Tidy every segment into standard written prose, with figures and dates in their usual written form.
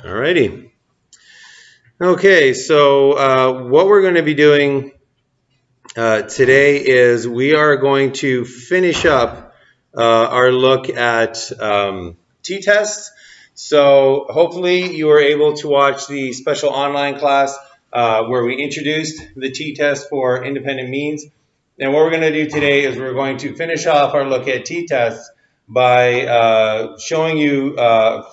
Alrighty. Okay, so what we're going to be doing today is we are going to finish up our look at t-tests. So hopefully you were able to watch the special online class where we introduced the t-test for independent means. And what we're going to do today is we're going to finish off our look at t-tests by showing you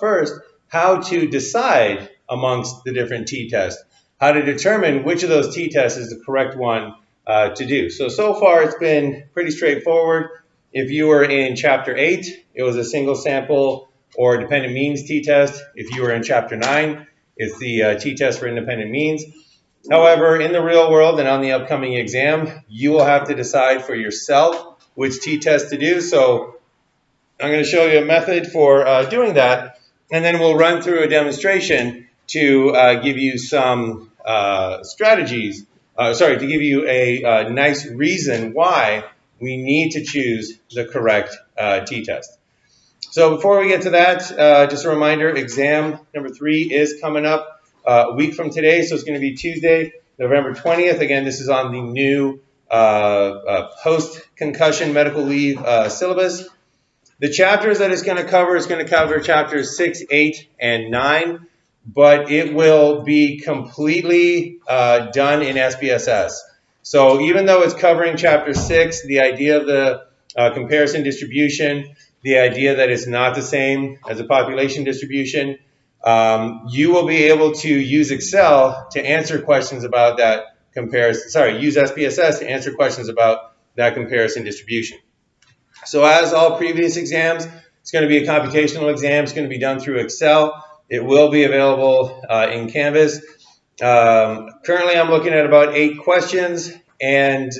first how to decide amongst the different t-tests, how to determine which of those t-tests is the correct one to do. So far it's been pretty straightforward. If you were in Chapter 8, it was a single sample or dependent means t-test. If you were in Chapter 9, it's the t-test for independent means. However, in the real world and on the upcoming exam, you will have to decide for yourself which t-test to do. So I'm going to show you a method for doing that, and then we'll run through a demonstration to give you some strategies, to give you a nice reason why we need to choose the correct t-test. So before we get to that, just a reminder, exam number 3 is coming up a week from today, so it's going to be Tuesday, November 20th. Again, this is on the new post-concussion medical leave syllabus. The chapters that it's going to cover chapters 6, 8, and 9, but it will be completely done in SPSS. So even though it's covering chapter 6, the idea of the comparison distribution, the idea that it's not the same as a population distribution, you will be able to use Excel to answer questions about that comparison. Use SPSS to answer questions about that comparison distribution. So as all previous exams, it's going to be a computational exam. It's going to be done through Excel. It will be available in Canvas. Currently, I'm looking at about 8 questions, and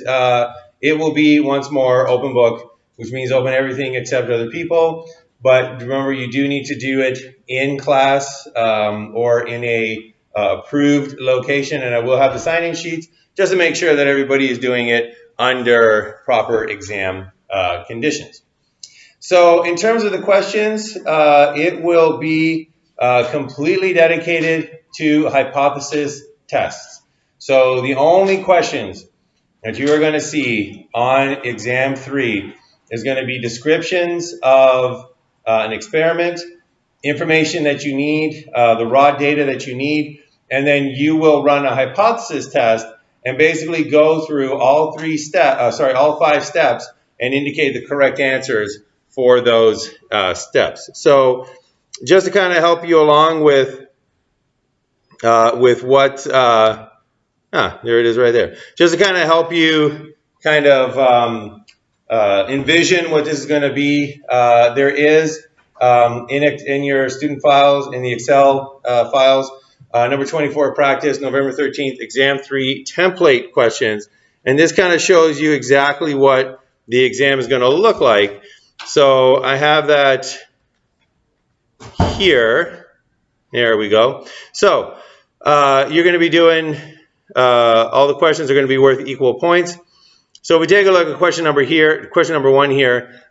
it will be, once more, open book, which means open everything except other people. But remember, you do need to do it in class or in a approved location, and I will have the sign-in sheets just to make sure that everybody is doing it under proper exam conditions. So in terms of the questions, it will be completely dedicated to hypothesis tests. So the only questions that you are going to see on exam 3 is going to be descriptions of an experiment, information that you need, the raw data that you need, and then you will run a hypothesis test and basically go through all 5 steps and indicate the correct answers for those steps. So just to kind of help you along with what, there it is right there. Just to kind of help you kind of envision what this is going to be, there is in your student files, in the Excel files, number 24 practice, November 13th, exam 3 template questions. And this kind of shows you exactly what the exam is going to look like. So I have that here. There we go. So you're going to be doing, all the questions are going to be worth equal points. So we take a look at question number 1 here.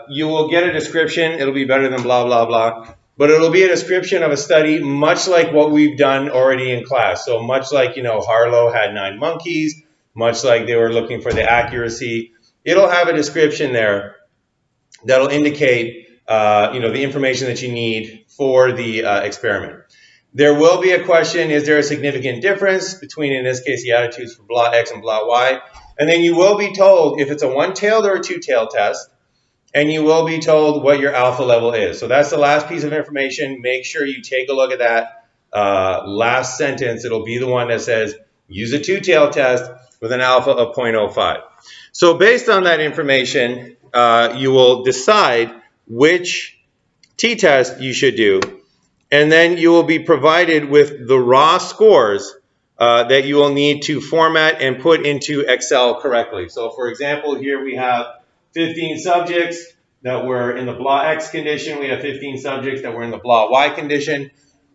You will get a description. It'll be better than blah, blah, blah. But it'll be a description of a study much like what we've done already in class. So much like, Harlow had 9 monkeys, much like they were looking for the accuracy. It'll have a description there that'll indicate, the information that you need for the experiment. There will be a question, is there a significant difference between, in this case, the attitudes for blah X and blah Y? And then you will be told if it's a one-tailed or a two-tailed test, and you will be told what your alpha level is. So that's the last piece of information. Make sure you take a look at that last sentence. It'll be the one that says, use a two-tailed test with an alpha of 0.05. So based on that information, you will decide which t-test you should do, and then you will be provided with the raw scores that you will need to format and put into Excel correctly. So for example, here we have 15 subjects that were in the blah X condition. We have 15 subjects that were in the blah Y condition.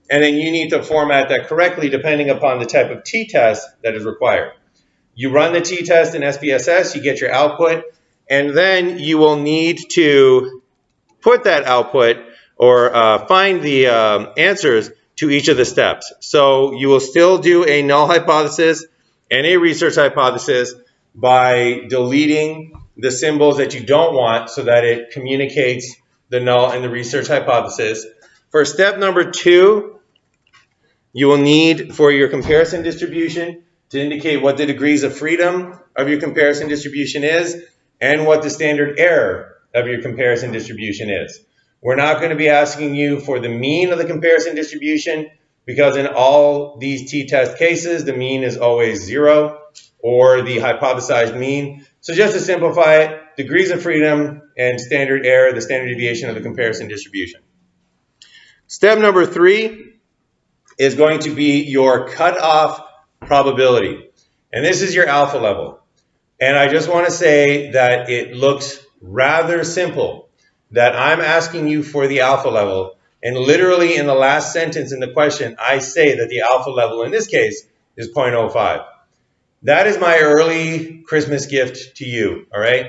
And then you need to format that correctly depending upon the type of t-test that is required. You run the t-test in SPSS, you get your output, and then you will need to put that output or find the answers to each of the steps. So you will still do a null hypothesis and a research hypothesis by deleting the symbols that you don't want so that it communicates the null and the research hypothesis. For step number 2, you will need for your comparison distribution to indicate what the degrees of freedom of your comparison distribution is and what the standard error of your comparison distribution is. We're not going to be asking you for the mean of the comparison distribution because in all these t-test cases, the mean is always 0 or the hypothesized mean. So just to simplify it, degrees of freedom and standard error, the standard deviation of the comparison distribution. Step number 3 is going to be your cutoff probability. And this is your alpha level. And I just want to say that it looks rather simple that I'm asking you for the alpha level. And literally in the last sentence in the question, I say that the alpha level in this case is 0.05. That is my early Christmas gift to you, all right?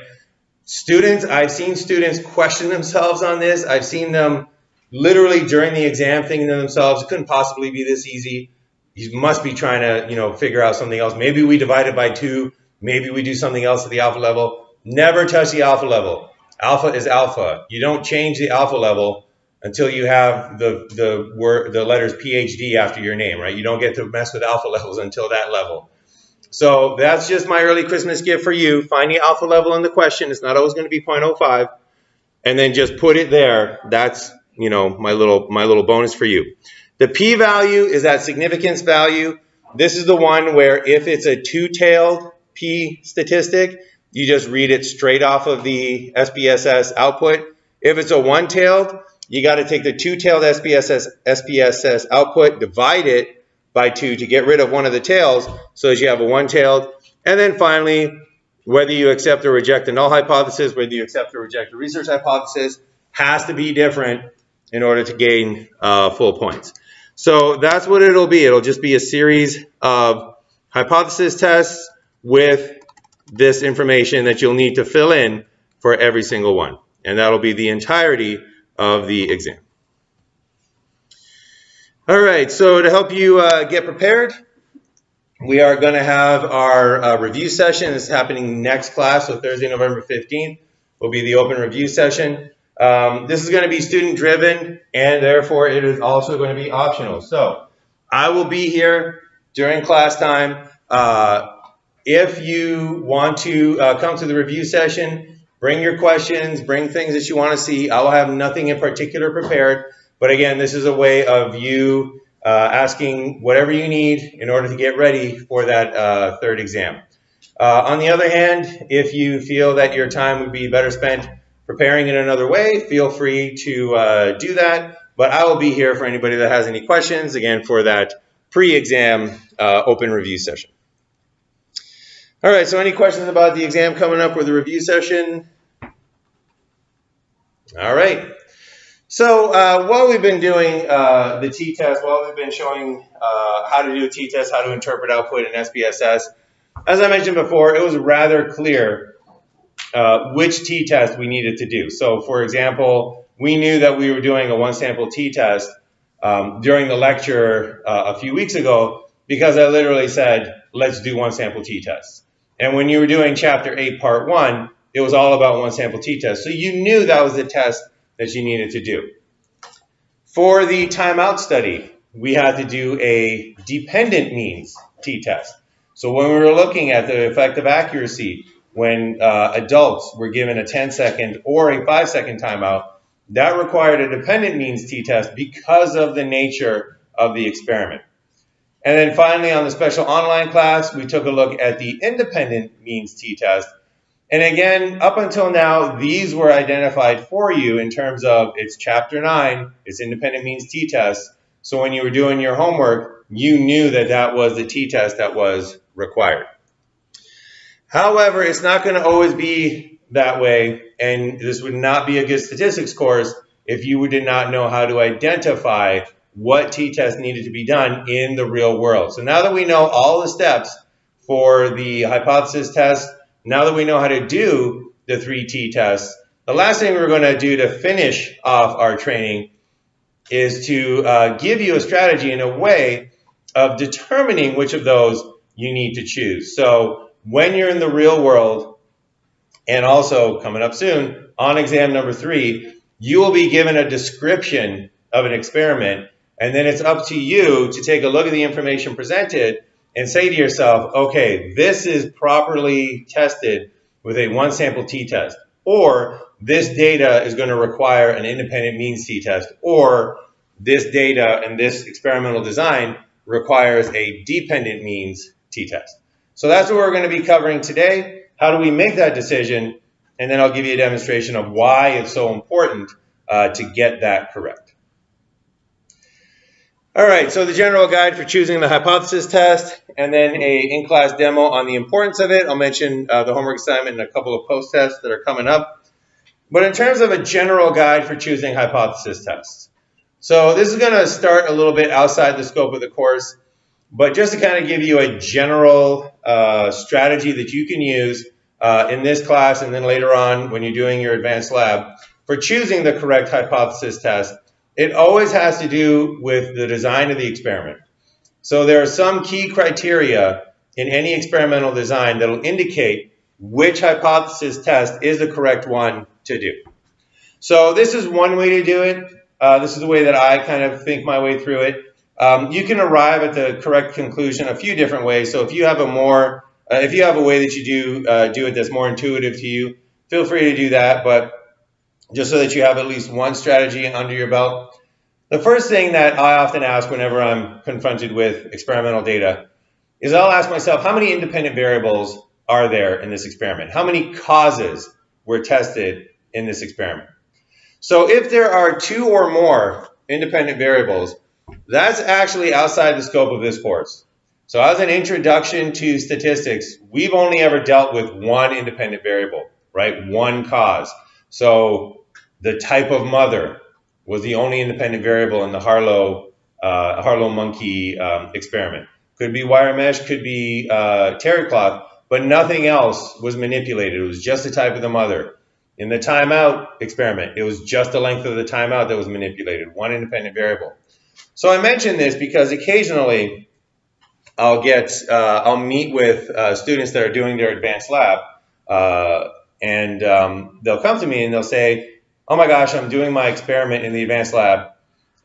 Students, I've seen students question themselves on this. I've seen them literally during the exam thinking to themselves, it couldn't possibly be this easy. You must be trying to, figure out something else. Maybe we divide it by 2. Maybe we do something else at the alpha level. Never touch the alpha level. Alpha is alpha. You don't change the alpha level until you have the letters PhD after your name, right? You don't get to mess with alpha levels until that level. So that's just my early Christmas gift for you. Find the alpha level in the question. It's not always going to be 0.05. And then just put it there. That's, my little bonus for you. The p-value is that significance value. This is the one where if it's a two-tailed p statistic, you just read it straight off of the SPSS output. If it's a one-tailed, you got to take the two-tailed SPSS output, divide it by 2 to get rid of one of the tails so that you have a one-tailed. And then finally, whether you accept or reject the null hypothesis, whether you accept or reject the research hypothesis, has to be different in order to gain full points. So that's what it'll be. It'll just be a series of hypothesis tests with this information that you'll need to fill in for every single one. And that'll be the entirety of the exam. All right, so to help you get prepared, we are going to have our review session. This is happening next class, so Thursday, November 15th will be the open review session. This is going to be student-driven, and therefore it is also going to be optional. So I will be here during class time. If you want to come to the review session, bring your questions, bring things that you want to see. I will have nothing in particular prepared. But again, this is a way of you asking whatever you need in order to get ready for that third exam. On the other hand, if you feel that your time would be better spent preparing in another way, feel free to do that. But I will be here for anybody that has any questions, again, for that pre-exam open review session. All right, so any questions about the exam coming up or the review session? All right. So while we've been doing the t-test, while we've been showing how to do a t-test, how to interpret output in SPSS, as I mentioned before, it was rather clear which t-test we needed to do. So for example, we knew that we were doing a one-sample t-test during the lecture a few weeks ago because I literally said, let's do one-sample t-test. And when you were doing Chapter 8, Part 1, it was all about one-sample t-test. So you knew that was the test that you needed to do. For the timeout study, we had to do a dependent means t-test. So when we were looking at the effective accuracy, when adults were given a 10-second or a 5-second timeout, that required a dependent means t-test because of the nature of the experiment. And then finally, on the special online class, we took a look at the independent means t-test. And again, up until now, these were identified for you in terms of it's Chapter 9, it's independent means t-test. So when you were doing your homework, you knew that that was the t-test that was required. However, it's not going to always be that way, and this would not be a good statistics course if you did not know how to identify what t-test needed to be done in the real world. So now that we know all the steps for the hypothesis test, now that we know how to do the 3 t-tests, the last thing we're going to do to finish off our training is to give you a strategy in a way of determining which of those you need to choose. So when you're in the real world, and also coming up soon, on exam number 3, you will be given a description of an experiment, and then it's up to you to take a look at the information presented and say to yourself, okay, this is properly tested with a one-sample t-test, or this data is going to require an independent means t-test, or this data and this experimental design requires a dependent means t-test. So that's what we're going to be covering today. How do we make that decision? And then I'll give you a demonstration of why it's so important to get that correct. All right, so the general guide for choosing the hypothesis test, and then a in-class demo on the importance of it. I'll mention the homework assignment and a couple of post-tests that are coming up. But in terms of a general guide for choosing hypothesis tests. So this is going to start a little bit outside the scope of the course, but just to kind of give you a general strategy that you can use in this class and then later on when you're doing your advanced lab for choosing the correct hypothesis test. It always has to do with the design of the experiment. So there are some key criteria in any experimental design that will indicate which hypothesis test is the correct one to do. So this is one way to do it. This is the way that I kind of think my way through it. You can arrive at the correct conclusion a few different ways. So if you have a way that you do it that's more intuitive to you, feel free to do that. But just so that you have at least one strategy under your belt. The first thing that I often ask whenever I'm confronted with experimental data is I'll ask myself, how many independent variables are there in this experiment? How many causes were tested in this experiment? So if there are 2 or more independent variables, that's actually outside the scope of this course. So as an introduction to statistics, we've only ever dealt with one independent variable, right? One cause. So the type of mother was the only independent variable in the Harlow monkey experiment. Could be wire mesh, could be terry cloth, but nothing else was manipulated. It was just the type of the mother. In the timeout experiment, it was just the length of the timeout that was manipulated, one independent variable. So I mention this because occasionally I'll meet with students that are doing their advanced lab, and they'll come to me and they'll say, oh my gosh, I'm doing my experiment in the advanced lab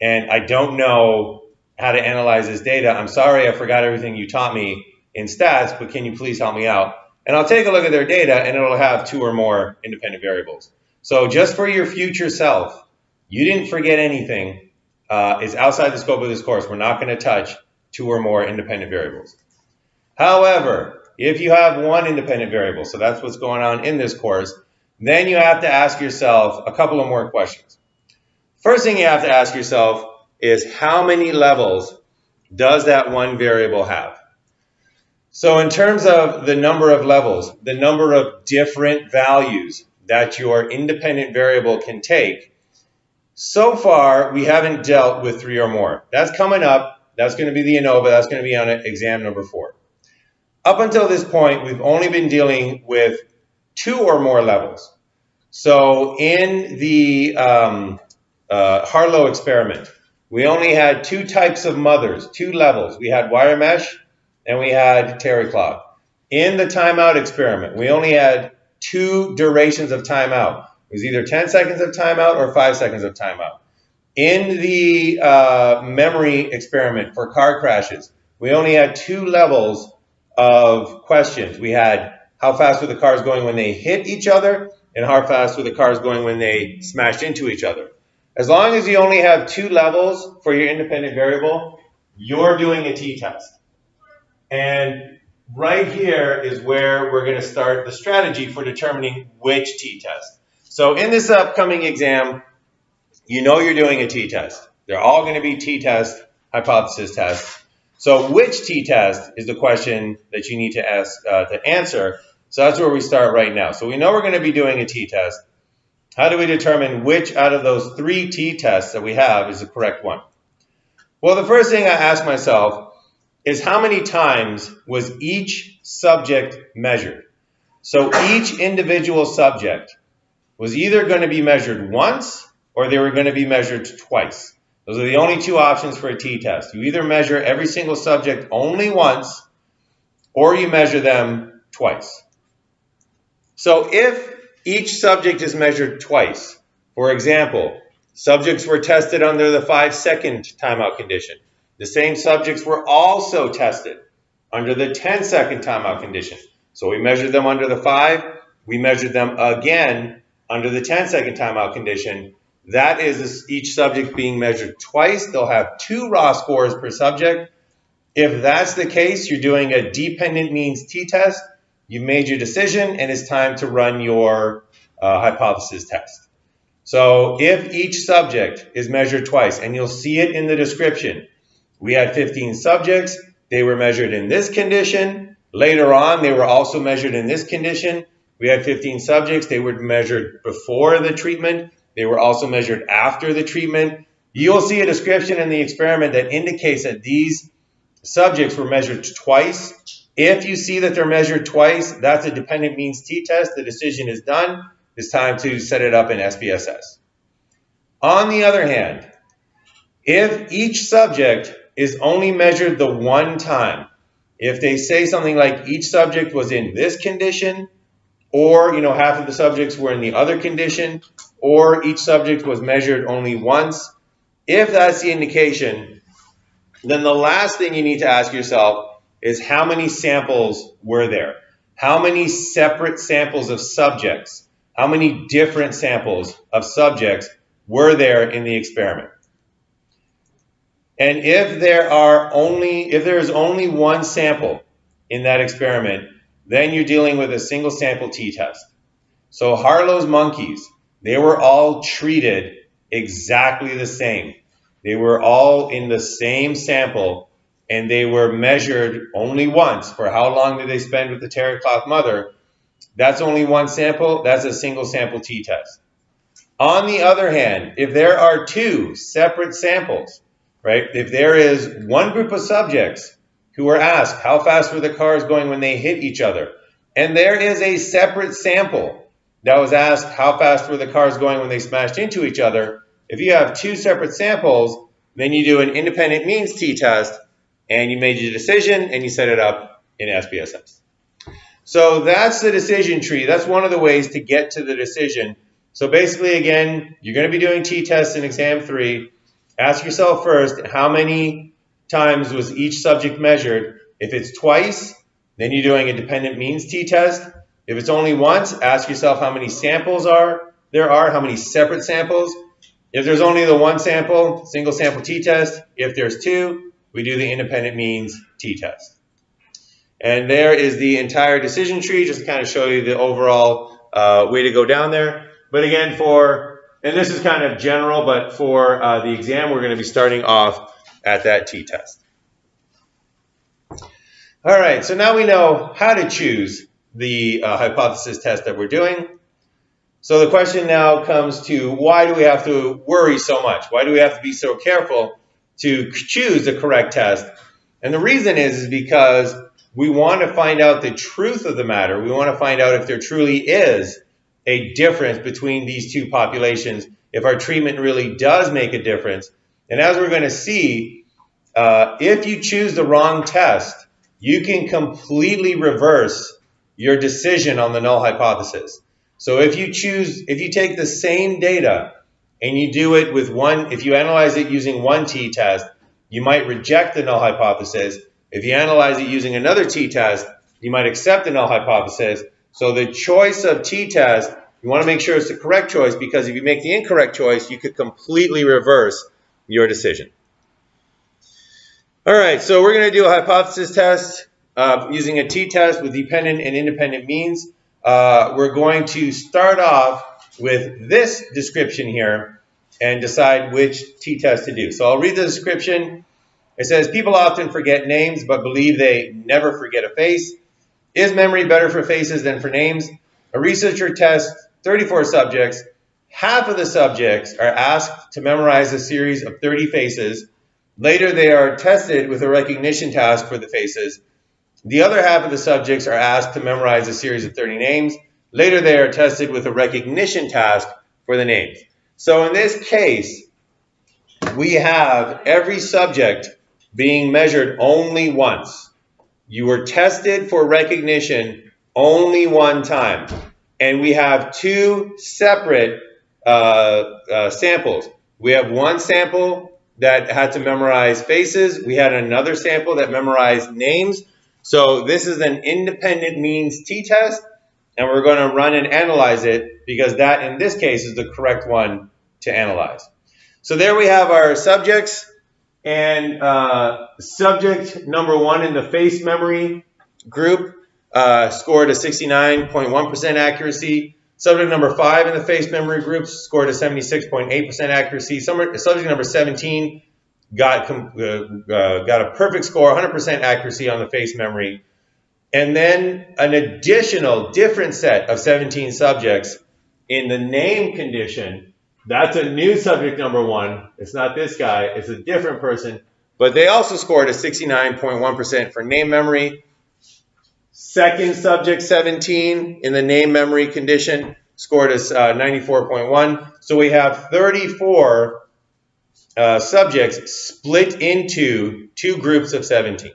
and I don't know how to analyze this data. I'm sorry, I forgot everything you taught me in stats, but can you please help me out? And I'll take a look at their data and it'll have 2 or more independent variables. So just for your future self, you didn't forget anything. It's outside the scope of this course. We're not going to touch 2 or more independent variables. However, if you have 1 independent variable, so that's what's going on in this course, then you have to ask yourself a couple of more questions. First thing you have to ask yourself is how many levels does that one variable have? So in terms of the number of levels, the number of different values that your independent variable can take, so far we haven't dealt with 3 or more. That's coming up. That's going to be the ANOVA. That's going to be on exam number 4. Up until this point, we've only been dealing with 2 or more levels. So in the Harlow experiment, we only had 2 types of mothers, 2 levels. We had wire mesh and we had terry cloth. In the timeout experiment, we only had 2 durations of timeout. It was either 10 seconds of timeout or 5 seconds of timeout. In the memory experiment for car crashes, we only had 2 levels of questions. We had how fast were the cars going when they hit each other, and how fast were the cars going when they smashed into each other. As long as you only have 2 levels for your independent variable, you're doing a t-test. And right here is where we're going to start the strategy for determining which t-test. So in this upcoming exam, you know you're doing a t-test. They're all going to be t-test, hypothesis tests. So which t-test is the question that you need to answer. So that's where we start right now. So we know we're going to be doing a t-test. How do we determine which out of those 3 t-tests that we have is the correct one? Well, the first thing I ask myself is how many times was each subject measured? So each individual subject was either going to be measured once or they were going to be measured twice. Those are the only two options for a t-test. You either measure every single subject only once, or you measure them twice. So if each subject is measured twice, for example, subjects were tested under the 5-second timeout condition. The same subjects were also tested under the 10-second timeout condition. So we measured them under the 5, we measured them again under the 10-second timeout condition. That is each subject being measured twice. They'll have 2 raw scores per subject. If that's the case, you're doing a dependent means t-test. You've made your decision, and it's time to run your hypothesis test. So if each subject is measured twice, and you'll see it in the description, we had 15 subjects. They were measured in this condition. Later on, they were also measured in this condition. We had 15 subjects. They were measured before the treatment. They were also measured after the treatment. You'll see a description in the experiment that indicates that these subjects were measured twice. If you see that they're measured twice, that's a dependent means t-test. The decision is done. It's time to set it up in SPSS. On the other hand, if each subject is only measured the one time, if they say something like each subject was in this condition, or half of the subjects were in the other condition, or each subject was measured only once, if that's the indication, then the last thing you need to ask yourself is how many samples were there? How many separate samples of subjects? How many different samples of subjects were there in the experiment? And if there is only one sample in that experiment, then you're dealing with a single sample t-test. So Harlow's monkeys, they were all treated exactly the same. They were all in the same sample, and they were measured only once. For how long did they spend with the terry cloth mother? That's only one sample. That's a single sample t-test. On the other hand, if there are 2 separate samples, right? If there is one group of subjects who were asked how fast were the cars going when they hit each other, and there is a separate sample that was asked how fast were the cars going when they smashed into each other, if you have 2 separate samples, then you do an independent means t-test, and you made your decision, and you set it up in SPSS. So that's the decision tree. That's one of the ways to get to the decision. So basically, again, you're going to be doing t-tests in exam 3. Ask yourself first, how many times was each subject measured? If it's twice, then you're doing a dependent means t-test. If it's only once, ask yourself how many samples there are, how many separate samples. If there's only the one sample, single sample t-test. If there's 2, we do the independent means t-test. And there is the entire decision tree, just to kind of show you the overall way to go down there. But again, and this is kind of general, but for the exam, we're going to be starting off at that t-test. All right, so now we know how to choose the hypothesis test that we're doing. So the question now comes to, why do we have to worry so much? Why do we have to be so careful to choose the correct test? And the reason is because we want to find out the truth of the matter. We want to find out if there truly is a difference between these 2 populations, if our treatment really does make a difference. And as we're going to see, if you choose the wrong test, you can completely reverse your decision on the null hypothesis. So if you take the same data and you do it with if you analyze it using one t-test, you might reject the null hypothesis. If you analyze it using another t-test, you might accept the null hypothesis. So the choice of t-test, you want to make sure it's the correct choice, because if you make the incorrect choice, you could completely reverse your decision. All right, so we're going to do a hypothesis test using a t-test with dependent and independent means. We're going to start off with this description here and decide which t-test to do. So I'll read the description. It says, people often forget names but believe they never forget a face. Is memory better for faces than for names? A researcher tests 34 subjects. Half of the subjects are asked to memorize a series of 30 faces. Later, they are tested with a recognition task for the faces. The other half of the subjects are asked to memorize a series of 30 names. Later, they are tested with a recognition task for the names. So in this case, we have every subject being measured only once. You were tested for recognition only one time. And we have two separate samples. We have one sample that had to memorize faces. We had another sample that memorized names. So this is an independent means t-test, and we're going to run and analyze it because that, in this case, is the correct one to analyze. So there we have our subjects, and subject number 1 in the face memory group scored a 69.1% accuracy. Subject number 5 in the face memory group scored a 76.8% accuracy. Subject number 17 got a perfect score, 100% accuracy on the face memory. And then an additional different set of 17 subjects in the name condition. That's a new subject number 1. It's not this guy. It's a different person. But they also scored a 69.1% for name memory. Second subject 17 in the name memory condition scored a 94.1. So we have 34 subjects split into two groups of 17.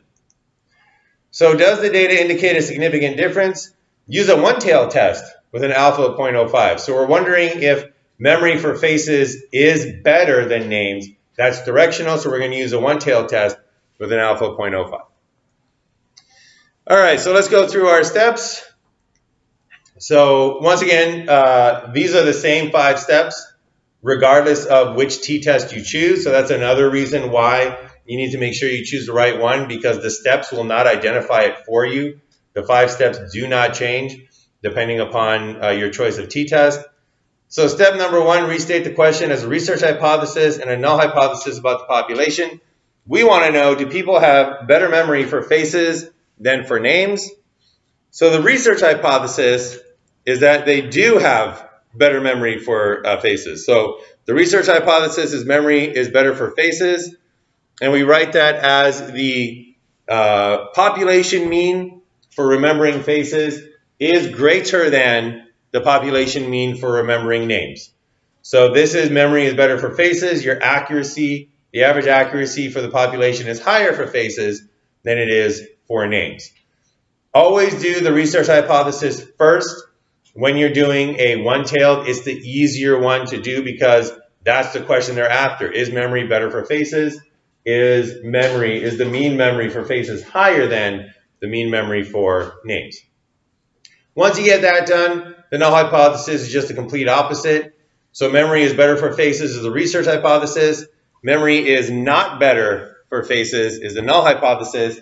So does the data indicate a significant difference? Use a one-tail test with an alpha of 0.05. So we're wondering if memory for faces is better than names. That's directional, so we're going to use a one-tail test with an alpha of 0.05. All right, so let's go through our steps. So once again, these are the same 5 steps, regardless of which t-test you choose. So that's another reason why you need to make sure you choose the right one, because the steps will not identify it for you. The 5 steps do not change depending upon your choice of t-test. So step number 1, restate the question as a research hypothesis and a null hypothesis about the population. We want to know, do people have better memory for faces than for names? So the research hypothesis is that they do have better memory for faces. So the research hypothesis is memory is better for faces, and we write that as the population mean for remembering faces is greater than the population mean for remembering names. So this is memory is better for faces. Your accuracy, the average accuracy for the population is higher for faces than it is for names. Always do the research hypothesis first. When you're doing a one-tailed, it's the easier one to do because that's the question they're after. Is memory better for faces? Is the mean memory for faces higher than the mean memory for names? Once you get that done, the null hypothesis is just the complete opposite. So memory is better for faces is the research hypothesis. Memory is not better for faces is the null hypothesis.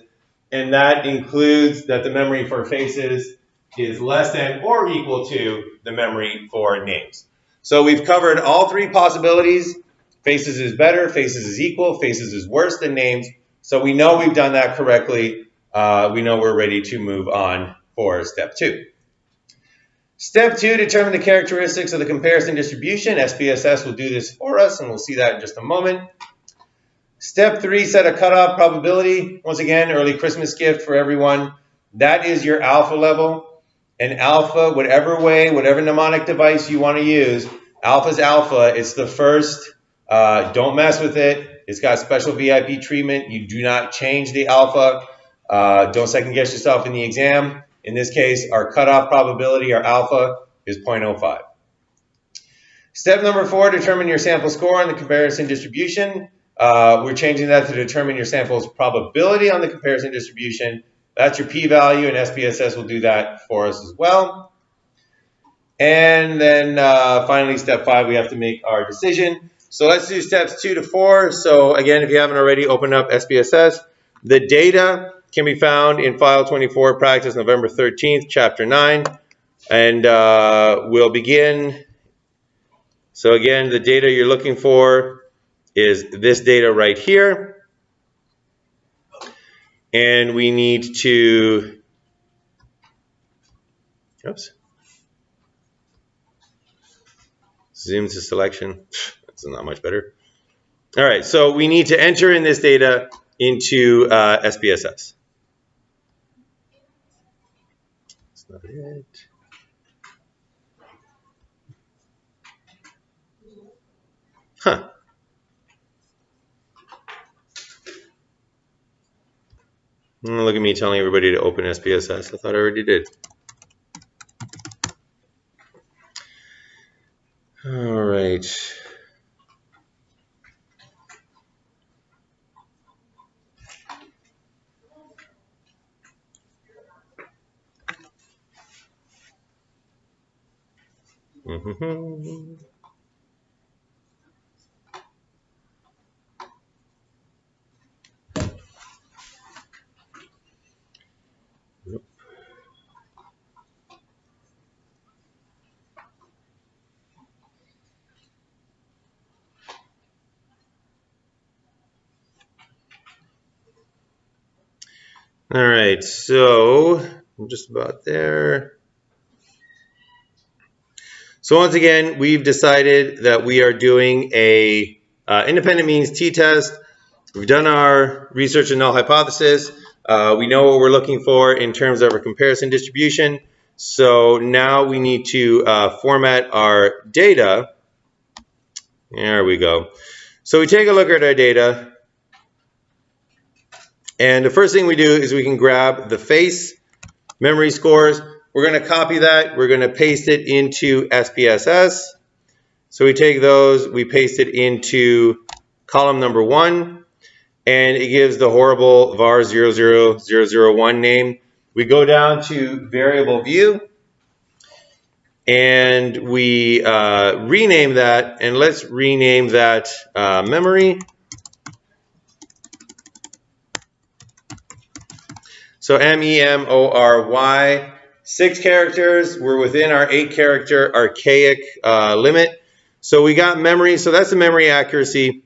And that includes that the memory for faces is less than or equal to the memory for names. So we've covered all 3 possibilities. Faces is better, faces is equal, faces is worse than names. So we know we've done that correctly. We know we're ready to move on for step 2. Step 2, determine the characteristics of the comparison distribution. SPSS will do this for us, and we'll see that in just a moment. Step 3, set a cutoff probability. Once again, early Christmas gift for everyone. That is your alpha level. And alpha, whatever mnemonic device you want to use, alpha's alpha. It's the first. Don't mess with it. It's got special VIP treatment. You do not change the alpha. Don't second guess yourself in the exam. In this case, our cutoff probability, our alpha, is 0.05. Step number 4, determine your sample score on the comparison distribution. We're changing that to determine your sample's probability on the comparison distribution. That's your p-value, and SPSS will do that for us as well. And then finally, step 5, we have to make our decision. So let's do steps 2 to 4. So again, if you haven't already, open up SPSS. The data can be found in file 24, practice November 13th, chapter 9. And we'll begin. So again, the data you're looking for is this data right here. And we need to, oops, zoom to selection. That's not much better. All right, so we need to enter in this data into SPSS. That's not it. Huh. Look at me telling everybody to open SPSS. I thought I already did. All right. All right, so I'm just about there. So once again, we've decided that we are doing a independent means t-test. We've done our research and null hypothesis. We know what we're looking for in terms of our comparison distribution. So now we need to format our data. There we go. So we take a look at our data. And the first thing we do is we can grab the face memory scores. We're going to copy that. We're going to paste it into SPSS. So we take those, we paste it into column number 1, and it gives the horrible var 00001 name. We go down to variable view, and we rename that, and let's rename that memory. So MEMORY, 6 characters. We're within our 8-character archaic limit. So we got memory, so that's the memory accuracy.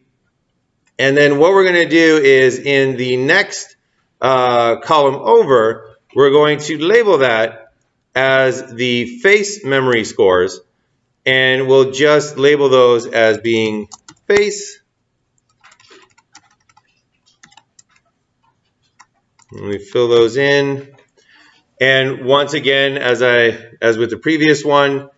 And then what we're going to do is in the next column over, we're going to label that as the face memory scores. And we'll just label those as being face. And we fill those in. And once again, as with the previous one,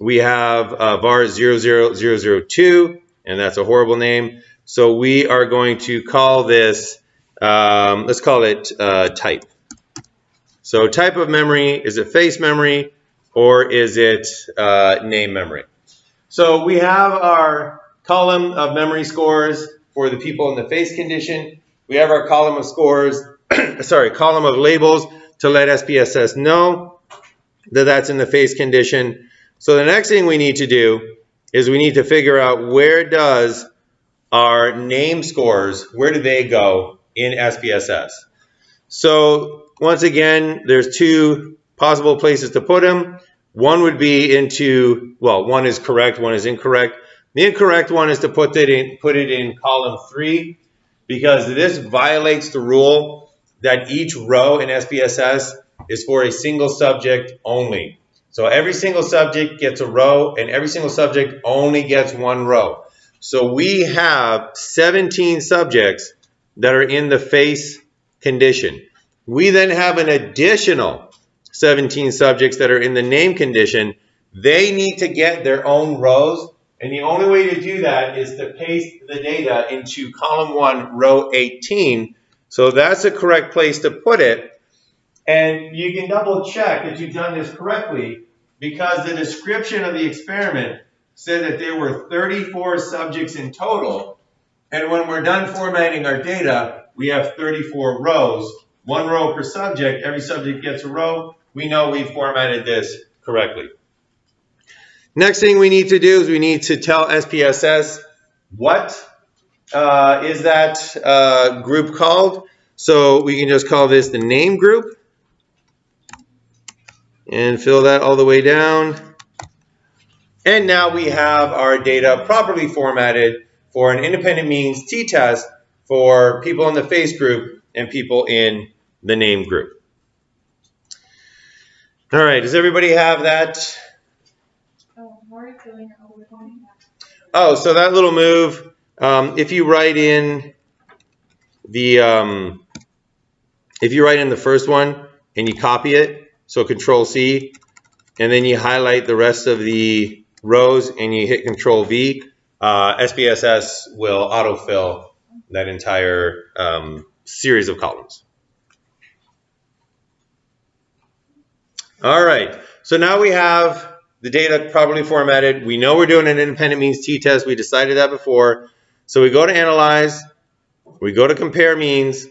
we have var 00002, and that's a horrible name. So we are going to call this, let's call it type. So type of memory, is it face memory or is it name memory? So we have our column of memory scores for the people in the face condition. We have our column of scores, column of labels to let SPSS know that that's in the face condition. So the next thing we need to do is we need to figure out where does our name scores, where do they go in SPSS? So once again, there's 2 possible places to put them. One would be into, well, one is correct, one is incorrect. The incorrect one is to put it in column 3, because this violates the rule that each row in SPSS is for a single subject only. So every single subject gets a row, and every single subject only gets 1 row. So we have 17 subjects that are in the face condition. We then have an additional 17 subjects that are in the name condition. They need to get their own rows, and the only way to do that is to paste the data into column 1, row 18. So that's the correct place to put it. And you can double check that you've done this correctly, because the description of the experiment said that there were 34 subjects in total. And when we're done formatting our data, we have 34 rows, 1 row per subject. Every subject gets a row. We know we've formatted this correctly. Next thing we need to do is we need to tell SPSS what is that group called. So we can just call this the name group and fill that all the way down. And now we have our data properly formatted for an independent means t-test for people in the face group and people in the name group. All right, does everybody have that? Oh, so that little move, if you write in the first one and you copy it, so Control C, and then you highlight the rest of the rows and you hit Control V, SPSS will autofill that entire series of columns. All right, so now we have the data properly formatted. We know we're doing an independent means t-test. We decided that before. So we go to analyze, we go to compare means,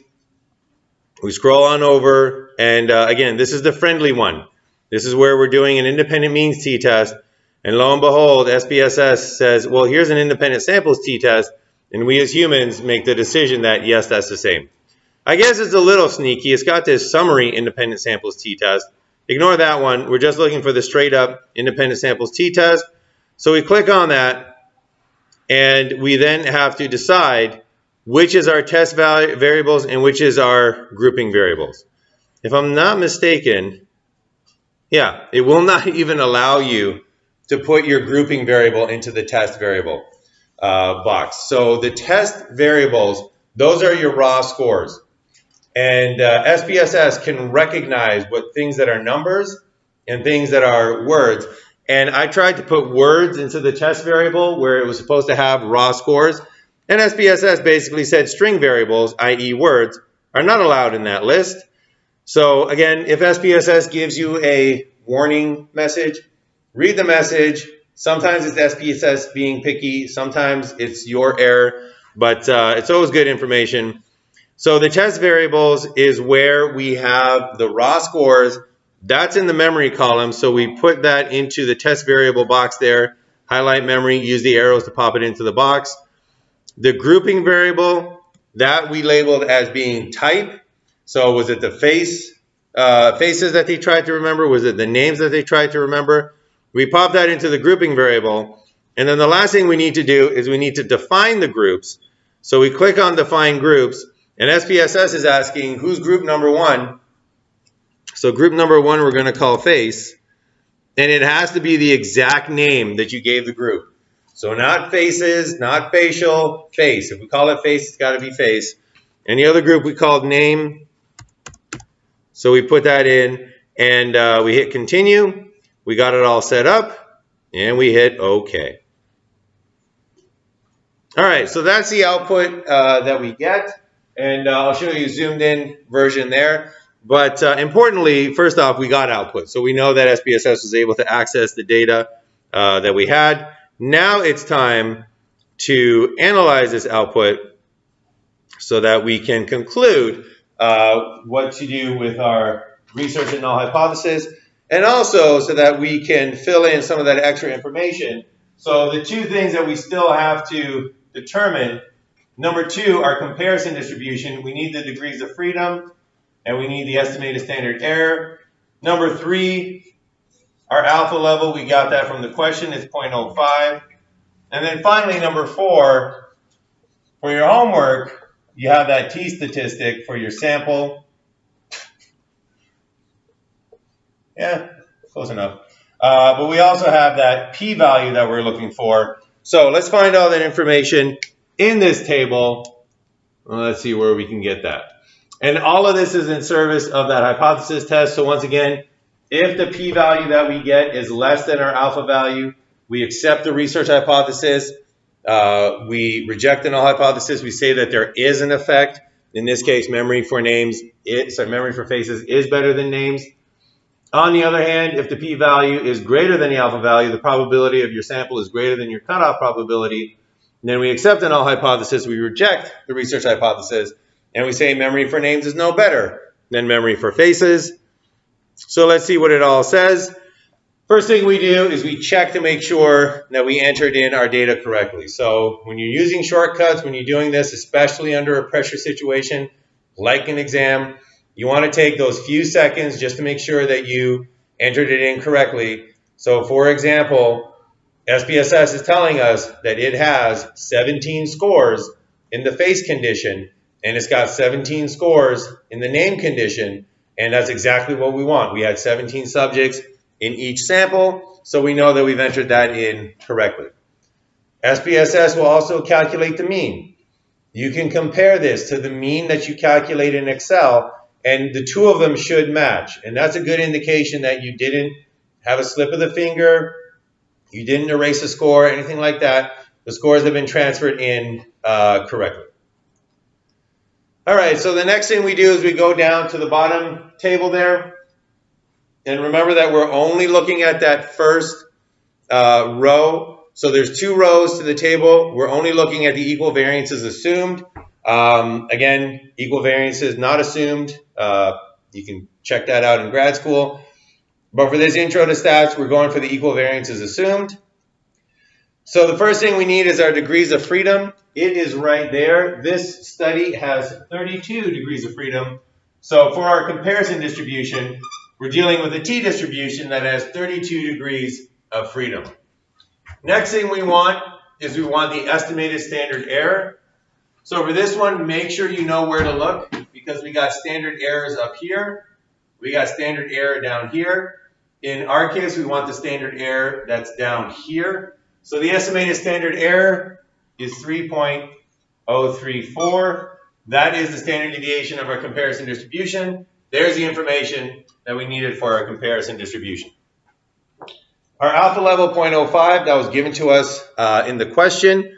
we scroll on over, and again, this is the friendly one. This is where we're doing an independent means t-test, and lo and behold, SPSS says, well, here's an independent samples t-test, and we as humans make the decision that, yes, that's the same. I guess it's a little sneaky. It's got this summary independent samples t-test. Ignore that one. We're just looking for the straight up independent samples t-test. So we click on that, and we then have to decide which is our test variables and which is our grouping variables. If I'm not mistaken, yeah, it will not even allow you to put your grouping variable into the test variable box. So the test variables, those are your raw scores. And SPSS can recognize what things that are numbers and things that are words. And I tried to put words into the test variable where it was supposed to have raw scores. And SPSS basically said string variables, i.e. words, are not allowed in that list. So again, if SPSS gives you a warning message, read the message. Sometimes it's SPSS being picky. Sometimes it's your error. But it's always good information. So the test variables is where we have the raw scores. That's in the memory column. So we put that into the test variable box there. Highlight memory, use the arrows to pop it into the box. The grouping variable, that we labeled as being type. So was it the faces that they tried to remember? Was it the names that they tried to remember? We pop that into the grouping variable. And then the last thing we need to do is we need to define the groups. So we click on define groups. And SPSS is asking, who's group number one? So group number one we're going to call face. And it has to be the exact name that you gave the group. So not faces, not facial, face. If we call it face, it's got to be face. And the other group we called name. So we put that in, and we hit continue. We got it all set up, and we hit OK. All right, so that's the output that we get. And I'll show you a zoomed in version there. But importantly, first off, we got output. So we know that SPSS was able to access the data that we had. Now it's time to analyze this output so that we can conclude what to do with our research and null hypothesis. And also so that we can fill in some of that extra information. So the two things that we still have to determine: number two, our comparison distribution. We need the degrees of freedom, and we need the estimated standard error. Number three, our alpha level. We got that from the question. It's 0.05. And then finally, number four, for your homework, you have that T statistic for your sample. Yeah, close enough. But we also have that p-value that we're looking for. So let's find all that information in this table. Well, let's see where we can get that. And all of this is in service of that hypothesis test. So once again, if the p-value that we get is less than our alpha value, we accept the research hypothesis. We reject the null hypothesis. We say that there is an effect. In this case, memory for names, memory for faces is better than names. On the other hand, if the p-value is greater than the alpha value, the probability of your sample is greater than your cutoff probability, then we accept the null hypothesis, we reject the research hypothesis, and we say memory for names is no better than memory for faces. So let's see what it all says. First thing we do is we check to make sure that we entered in our data correctly. So when you're using shortcuts, when you're doing this, especially under a pressure situation like an exam, you want to take those few seconds just to make sure that you entered it in correctly. So for example, SPSS is telling us that it has 17 scores in the face condition, and it's got 17 scores in the name condition, and that's exactly what we want. We had 17 subjects in each sample, so we know that we've entered that in correctly. SPSS will also calculate the mean. You can compare this to the mean that you calculate in Excel, and the two of them should match. And that's a good indication that you didn't have a slip of the finger, you didn't erase a score, anything like that. The scores have been transferred in correctly. All right, so the next thing we do is we go down to the bottom table there. And remember that we're only looking at that first row. So there's 2 rows to the table. We're only looking at the equal variances assumed. Again, equal variances not assumed. You can check that out in grad school. But for this intro to stats, we're going for the equal variances assumed. So the first thing we need is our degrees of freedom. It is right there. This study has 32 degrees of freedom. So for our comparison distribution, we're dealing with a t-distribution that has 32 degrees of freedom. Next thing we want is we want the estimated standard error. So for this one, make sure you know where to look because we got standard errors up here. We got standard error down here. In our case, we want the standard error that's down here. So the estimated standard error is 3.034. That is the standard deviation of our comparison distribution. There's the information that we needed for our comparison distribution. Our alpha level 0.05, that was given to us in the question.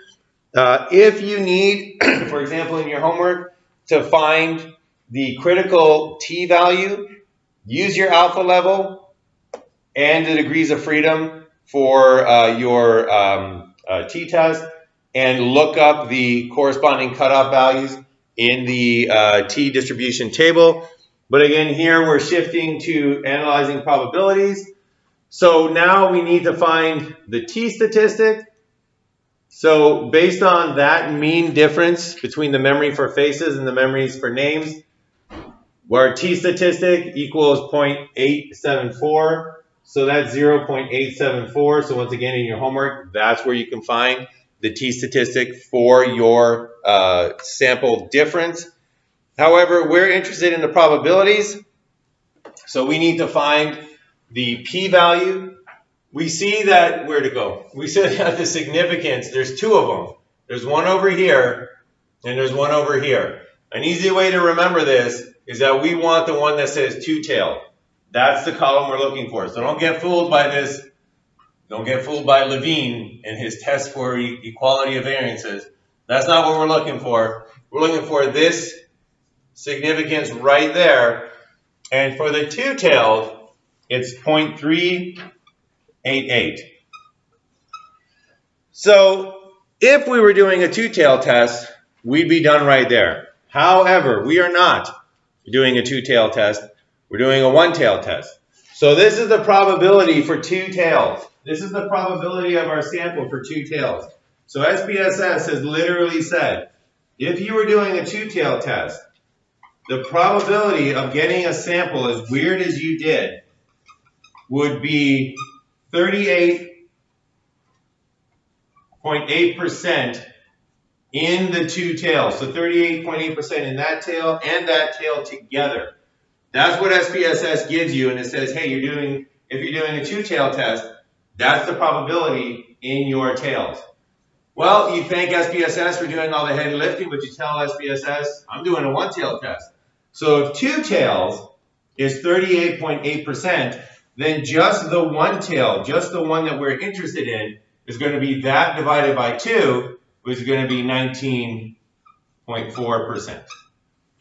If you need, for example, in your homework, to find the critical t-value, use your alpha level and the degrees of freedom for your t-test and look up the corresponding cutoff values in the t-distribution table. But again, here we're shifting to analyzing probabilities. So now we need to find the t-statistic. So based on that mean difference between the memory for faces and the memories for names, where t-statistic equals 0.874. So that's 0.874. So once again, in your homework, that's where you can find the t-statistic for your sample difference. However, we're interested in the probabilities. So we need to find the p-value. We see that, where to go? We see that the significance, there's 2 of them. There's one over here, and there's one over here. An easy way to remember this is that we want the one that says two-tailed. That's the column we're looking for. So don't get fooled by this. Don't get fooled by Levine and his test for equality of variances. That's not what we're looking for. We're looking for this significance right there. And for the two-tailed, it's 0.388. So if we were doing a two-tailed test, we'd be done right there. However, we are not doing a two-tailed test. We're doing a one-tailed test. So this is the probability for two tails. This is the probability of our sample for two tails. So SPSS has literally said, if you were doing a two-tailed test, the probability of getting a sample as weird as you did would be 38.8% in the two tails. So 38.8% in that tail and that tail together. That's what SPSS gives you, and it says, hey, if you're doing a two-tail test, that's the probability in your tails. Well, you thank SPSS for doing all the heavy lifting, but you tell SPSS, I'm doing a one-tail test. So if two tails is 38.8%, then just the one tail, just the one that we're interested in, is going to be that divided by 2, which is going to be 19.4%.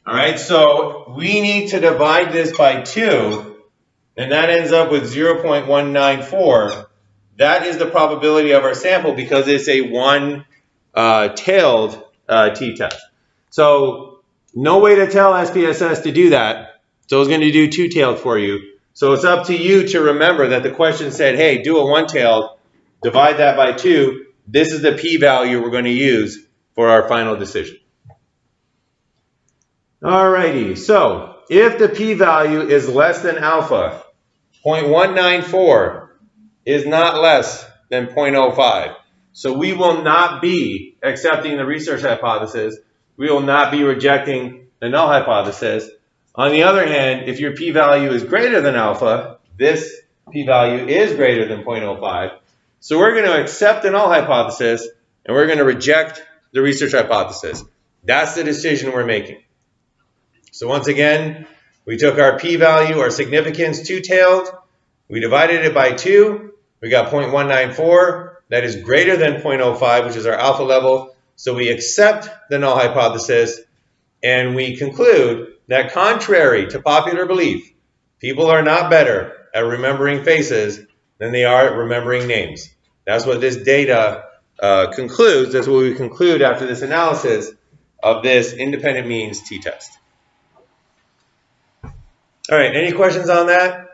All right, so we need to divide this by 2, and that ends up with 0.194. That is the probability of our sample because it's a one-tailed t-test. So no way to tell SPSS to do that. So it's going to do two-tailed for you. So it's up to you to remember that the question said, hey, do a one-tailed, divide that by 2. This is the p-value we're going to use for our final decision. Alrighty, so if the p-value is less than alpha, 0.194 is not less than 0.05. So we will not be accepting the research hypothesis. We will not be rejecting the null hypothesis. On the other hand, if your p-value is greater than alpha, this p-value is greater than 0.05. So we're going to accept the null hypothesis, and we're going to reject the research hypothesis. That's the decision we're making. So once again, we took our p-value, our significance, two-tailed. We divided it by 2. We got 0.194. That is greater than 0.05, which is our alpha level. So we accept the null hypothesis, and we conclude that contrary to popular belief, people are not better at remembering faces than they are at remembering names. That's what this data concludes. That's what we conclude after this analysis of this independent means t-test. All right, any questions on that?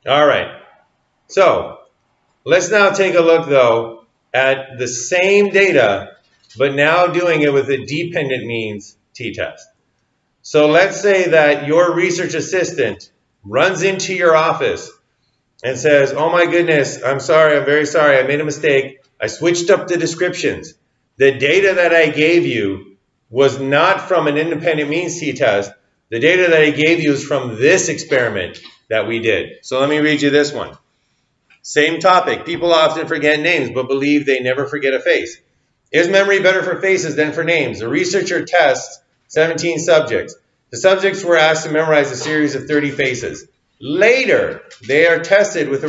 All right, so let's now take a look, though, at the same data, but now doing it with a dependent means t-test. So let's say that your research assistant runs into your office and says, oh my goodness, I'm sorry, I'm very sorry, I made a mistake. I switched up the descriptions. The data that I gave you was not from an independent means t-test. The data that I gave you is from this experiment that we did. So let me read you this one. Same topic. People often forget names but believe they never forget a face. Is memory better for faces than for names? A researcher tests 17 subjects. The subjects were asked to memorize a series of 30 faces. Later, they are tested with a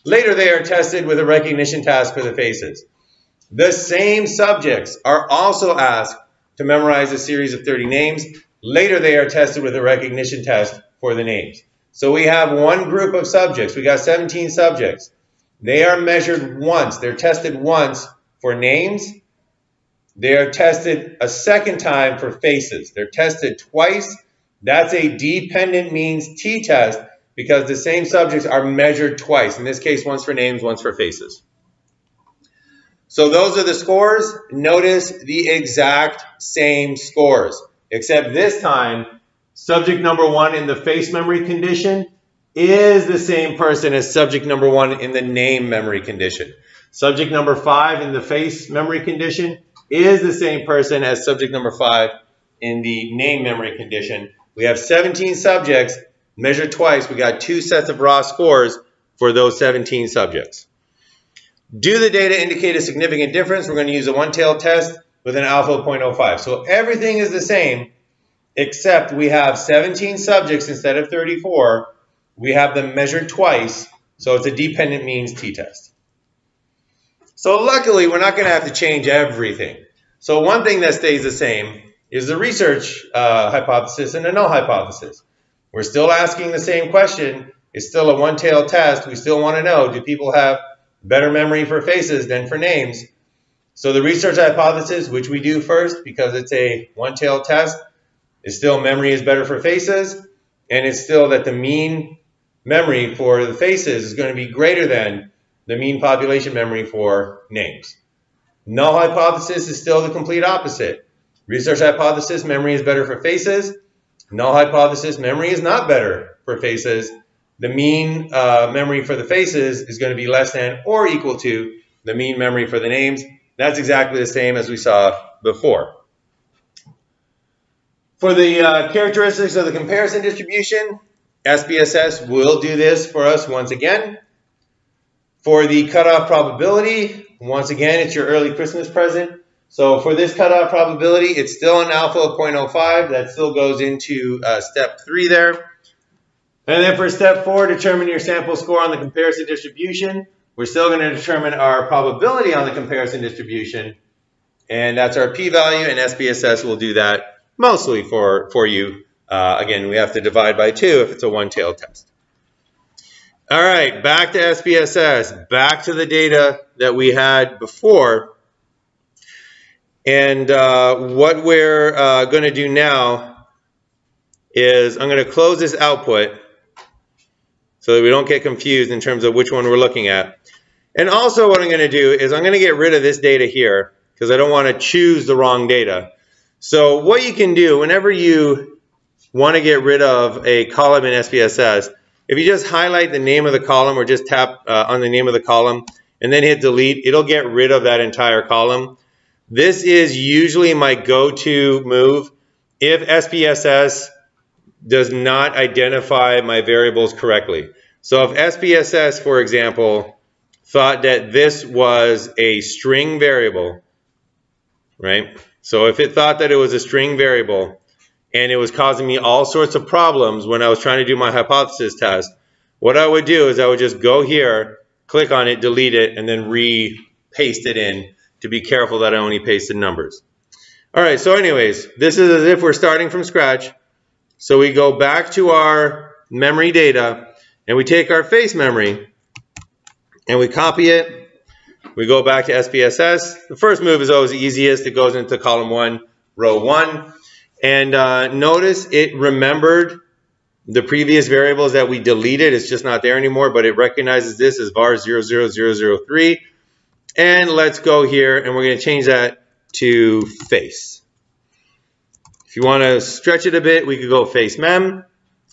Later, they are tested with a recognition task for the faces. The same subjects are also asked to memorize a series of 30 names. Later, they are tested with a recognition test for the names. So we have one group of subjects. We got 17 subjects. They are measured once. They're tested once for names. They are tested a second time for faces. They're tested twice. That's a dependent means t-test because the same subjects are measured twice. In this case, once for names, once for faces. So those are the scores. Notice the exact same scores, except this time, subject number 1 in the face memory condition is the same person as subject number 1 in the name memory condition. Subject number 5 in the face memory condition is the same person as subject number 5 in the name memory condition. We have 17 subjects measured twice. We got 2 sets of raw scores for those 17 subjects. Do the data indicate a significant difference? We're going to use a one-tailed test with an alpha of 0.05. So everything is the same, except we have 17 subjects instead of 34. We have them measured twice, so it's a dependent means t-test. So luckily, we're not going to have to change everything. So one thing that stays the same is the research hypothesis and the null hypothesis. We're still asking the same question. It's still a one-tailed test. We still want to know, do people have better memory for faces than for names? So the research hypothesis, which we do first because it's a one-tailed test, is still memory is better for faces, and it's still that the mean memory for the faces is going to be greater than the mean population memory for names. Null hypothesis is still the complete opposite. Research hypothesis, memory is better for faces. Null hypothesis, memory is not better for faces. The mean memory for the faces is going to be less than or equal to the mean memory for the names. That's exactly the same as we saw before. For the characteristics of the comparison distribution, SPSS will do this for us once again. For the cutoff probability, once again, it's your early Christmas present. So for this cutoff probability, it's still an alpha of 0.05. That still goes into step 3 there. And then for step 4, determine your sample score on the comparison distribution. We're still going to determine our probability on the comparison distribution. And that's our p-value, and SPSS will do that mostly for you. Again, we have to divide by 2 if it's a one-tailed test. All right, back to SPSS, back to the data that we had before. And what we're going to do now is I'm going to close this output so that we don't get confused in terms of which one we're looking at. And also what I'm going to do is I'm going to get rid of this data here because I don't want to choose the wrong data. So what you can do whenever you want to get rid of a column in SPSS, if you just highlight the name of the column or just tap on the name of the column and then hit delete, it'll get rid of that entire column. This is usually my go-to move if SPSS does not identify my variables correctly. So if SPSS, for example, thought that this was a string variable, right? So if it thought that it was a string variable and it was causing me all sorts of problems when I was trying to do my hypothesis test, what I would do is I would just go here, click on it, delete it, and then re-paste it in to be careful that I only pasted numbers. All right, so anyways, this is as if we're starting from scratch. So we go back to our memory data, and we take our face memory, and we copy it. We go back to SPSS. The first move is always the easiest. It goes into column 1, row 1. And notice it remembered the previous variables that we deleted. It's just not there anymore, but it recognizes this as var 00003. And let's go here, and we're going to change that to face. If you want to stretch it a bit, we could go face mem.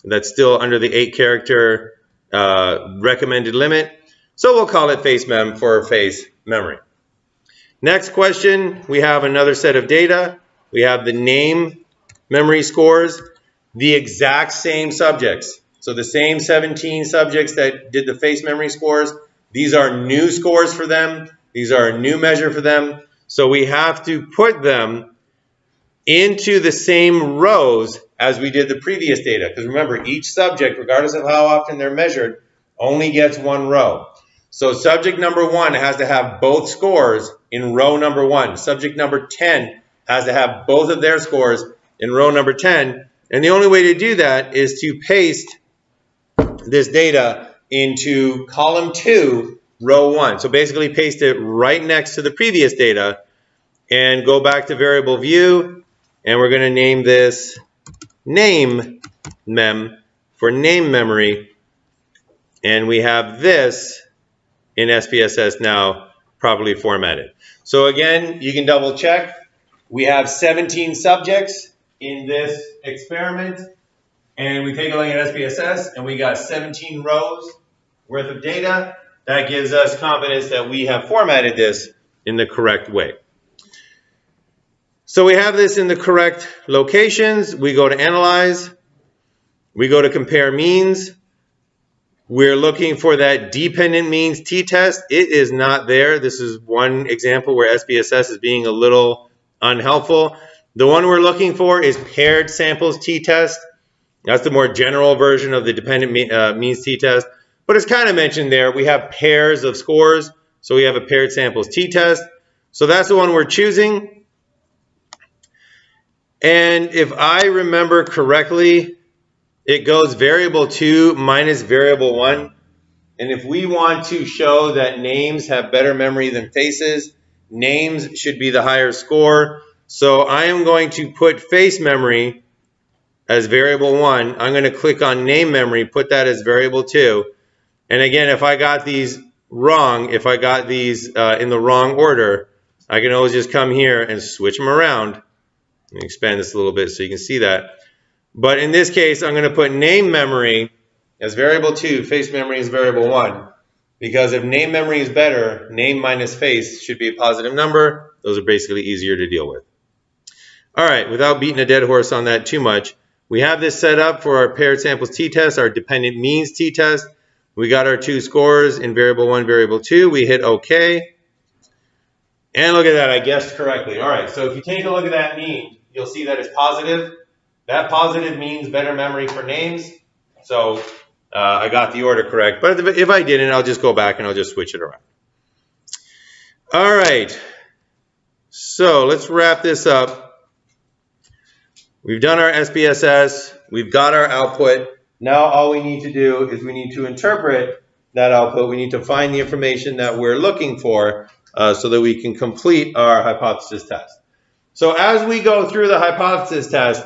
That's still under the 8-character recommended limit. So we'll call it face mem for face memory. Next question, we have another set of data. We have the name memory scores, the exact same subjects. So the same 17 subjects that did the face memory scores, these are new scores for them. These are a new measure for them. So we have to put them into the same rows as we did the previous data. Because remember, each subject, regardless of how often they're measured, only gets one row. So subject number 1 has to have both scores in row number 1. Subject number 10 has to have both of their scores in row number 10. And the only way to do that is to paste this data into column 2, row 1. So basically paste it right next to the previous data and go back to variable view. And we're going to name this name mem for name memory. And we have this in SPSS now properly formatted. So again, you can double check. We have 17 subjects in this experiment. And we take a look at SPSS, and we got 17 rows worth of data. That gives us confidence that we have formatted this in the correct way. So we have this in the correct locations. We go to Analyze. We go to Compare Means. We're looking for that dependent means t-test. It is not there. This is one example where SPSS is being a little unhelpful. The one we're looking for is paired samples t-test. That's the more general version of the dependent means t-test. But it's kind of mentioned there. We have pairs of scores. So we have a paired samples t-test. So that's the one we're choosing. And if I remember correctly, it goes variable 2 minus variable 1. And if we want to show that names have better memory than faces, names should be the higher score. So I am going to put face memory as variable 1. I'm going to click on name memory, put that as variable 2. And again, if I got these wrong, if I got these in the wrong order, I can always just come here and switch them around. Let me expand this a little bit so you can see that. But in this case, I'm going to put name memory as variable 2, face memory is variable 1. Because if name memory is better, name minus face should be a positive number. Those are basically easier to deal with. All right, without beating a dead horse on that too much, we have this set up for our paired samples t-test, our dependent means t-test. We got our 2 scores in variable 1, variable 2. We hit OK. And look at that, I guessed correctly. All right, so if you take a look at that mean, you'll see that it's positive. That positive means better memory for names. So I got the order correct. But if I didn't, I'll just go back and I'll just switch it around. All right. So let's wrap this up. We've done our SPSS. We've got our output. Now all we need to do is we need to interpret that output. We need to find the information that we're looking for so that we can complete our hypothesis test. So as we go through the hypothesis test,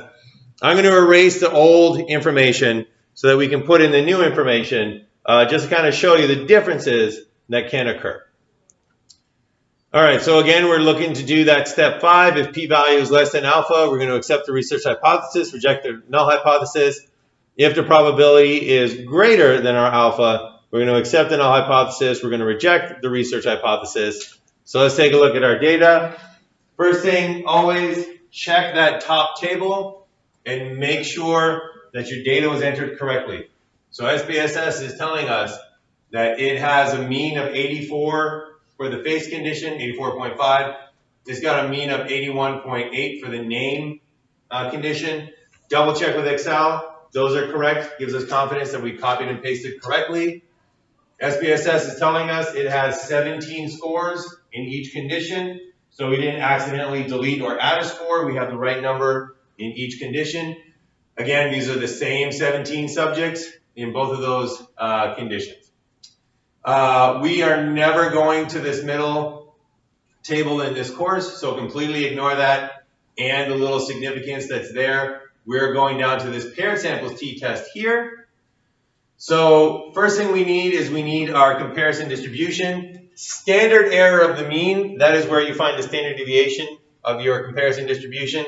I'm going to erase the old information so that we can put in the new information, just to kind of show you the differences that can occur. All right, so again, we're looking to do that step 5. If p-value is less than alpha, we're going to accept the research hypothesis, reject the null hypothesis. If the probability is greater than our alpha, we're going to accept the null hypothesis. We're going to reject the research hypothesis. So let's take a look at our data. First thing, always check that top table and make sure that your data was entered correctly. So SPSS is telling us that it has a mean of 84 for the face condition, 84.5. It's got a mean of 81.8 for the name condition. Double check with Excel. Those are correct. Gives us confidence that we copied and pasted correctly. SPSS is telling us it has 17 scores in each condition. So we didn't accidentally delete or add a score. We have the right number in each condition. Again, these are the same 17 subjects in both of those conditions. We are never going to this middle table in this course, so completely ignore that and the little significance that's there. We're going down to this paired samples t-test here. So first thing we need is we need our comparison distribution. Standard error of the mean, that is where you find the standard deviation of your comparison distribution.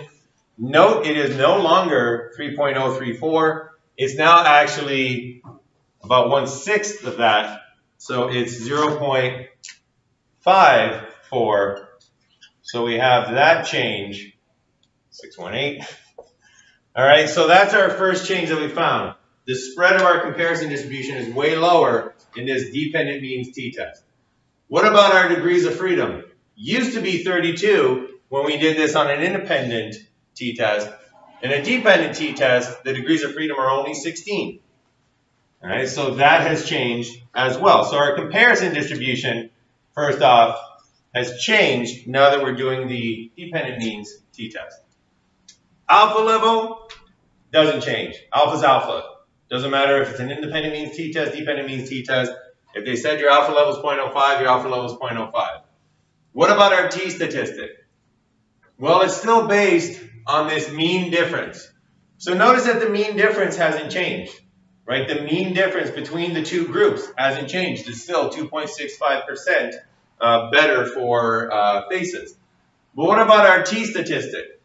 Note it is no longer 3.034. It's now actually about 1/6 of that. So it's 0.54. So we have that change, 618. All right, so that's our first change that we found. The spread of our comparison distribution is way lower in this dependent means t-test. What about our degrees of freedom? Used to be 32 when we did this on an independent t-test. In a dependent t-test, the degrees of freedom are only 16. All right, so that has changed as well. So our comparison distribution, first off, has changed now that we're doing the dependent means t-test. Alpha level doesn't change. Alpha's alpha. Doesn't matter if it's an independent means t-test, dependent means t-test. If they said your alpha level is 0.05, your alpha level is 0.05. What about our t-statistic? Well, it's still based on this mean difference. So notice that the mean difference hasn't changed, right? The mean difference between the two groups hasn't changed. It's still 2.65% better for faces. But what about our t-statistic?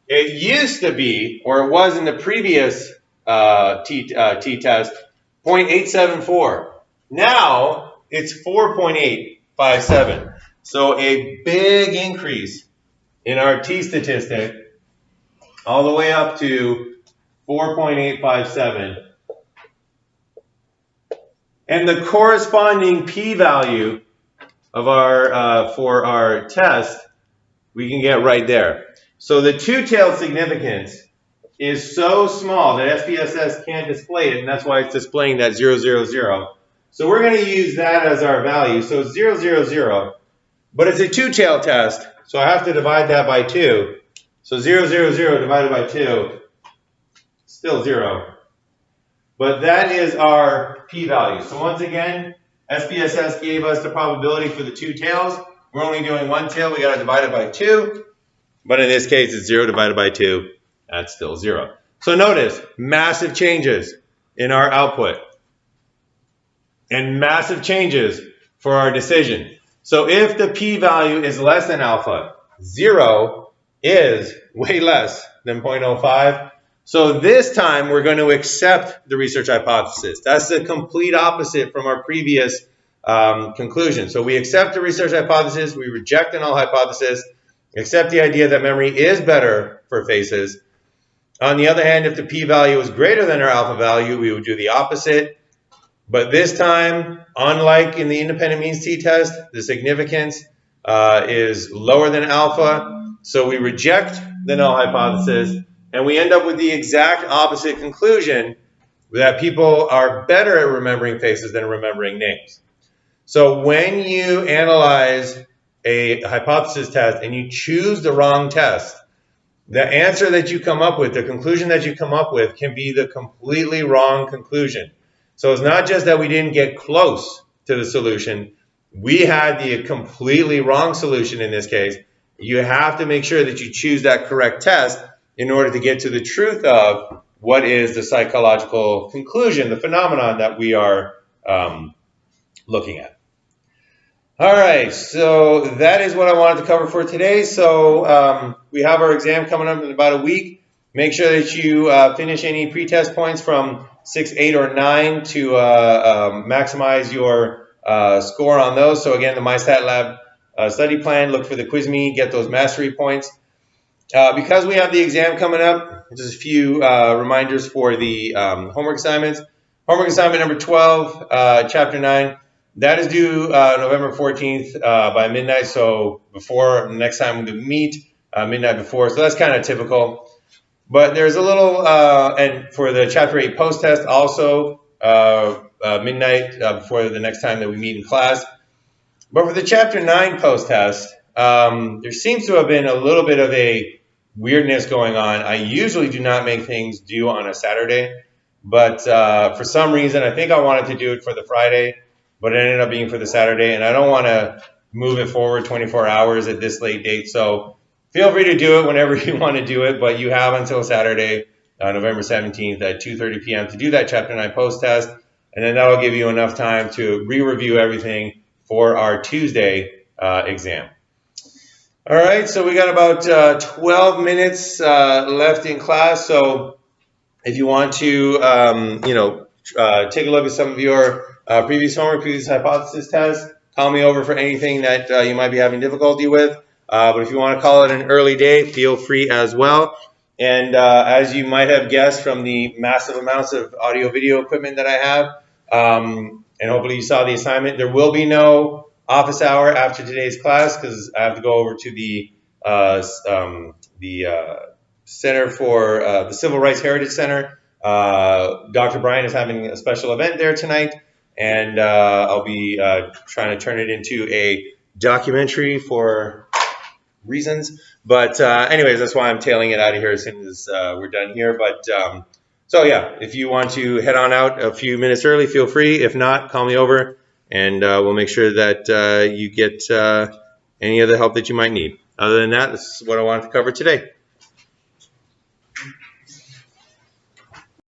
It used to be, or it was in the previous t-test, 0.874. Now it's 4.857. So a big increase in our t-statistic, all the way up to 4.857. And the corresponding p-value of our for our test, we can get right there. So the two-tailed significance is so small that SPSS can't display it, and that's why it's displaying that 0, 0, 0. So we're going to use that as our value. So it's 0, 0, 0, but it's a two-tailed test, so I have to divide that by 2. So 0, 0, 0 divided by 2, still 0. But that is our p-value. So once again, SPSS gave us the probability for the two tails. We're only doing one tail, we got to divide it by 2. But in this case, it's 0 divided by 2. That's still 0. So notice, massive changes in our output. And massive changes for our decision. So if the p-value is less than alpha, 0 is way less than 0.05. So this time, we're going to accept the research hypothesis. That's the complete opposite from our previous conclusion. So we accept the research hypothesis, we reject the null hypothesis, accept the idea that memory is better for faces. On the other hand, if the p-value is greater than our alpha value, we would do the opposite. But this time, unlike in the independent means t-test, the significance is lower than alpha. So we reject the null hypothesis, and we end up with the exact opposite conclusion, that people are better at remembering faces than remembering names. So when you analyze a hypothesis test and you choose the wrong test, the answer that you come up with, the conclusion that you come up with, can be the completely wrong conclusion. So it's not just that we didn't get close to the solution, we had the completely wrong solution in this case. You have to make sure that you choose that correct test in order to get to the truth of what is the psychological conclusion, the phenomenon that we are looking at. All right, so that is what I wanted to cover for today. So we have our exam coming up in about a week. Make sure that you finish any pretest points from 6, 8, or 9 to maximize your score on those. So again, the MyStatLab study plan, look for the quiz me, get those mastery points. Because we have the exam coming up, just a few reminders for the homework assignments. Homework assignment number 12, Chapter 9. That is due November 14th by midnight, so before the next time we meet, midnight before. So that's kind of typical. But there's a little, and for the Chapter 8 post-test, also midnight before the next time that we meet in class. But for the Chapter 9 post-test, there seems to have been a little bit of a weirdness going on. I usually do not make things due on a Saturday, but for some reason, I think I wanted to do it for the Friday, but it ended up being for the Saturday, and I don't want to move it forward 24 hours at this late date. So feel free to do it whenever you want to do it, but you have until Saturday, November 17th at 2:30 p.m. to do that Chapter 9 post-test, and then that will give you enough time to re-review everything for our Tuesday exam. All right, so we got about 12 minutes left in class. So if you want to, take a look at some of your previous homework, previous hypothesis tests, call me over for anything that you might be having difficulty with. But if you want to call it an early day, feel free as well. And as you might have guessed from the massive amounts of audio-video equipment that I have, and hopefully you saw the assignment, there will be no office hour after today's class because I have to go over to the Center for the Civil Rights Heritage Center. Dr. Bryan is having a special event there tonight, and I'll be trying to turn it into a documentary for reasons. But anyways, that's why I'm tailing it out of here as soon as we're done here. But so yeah, if you want to head on out a few minutes early, feel free. If not, call me over, and we'll make sure that you get any of the help that you might need. Other than that, this is what I wanted to cover today.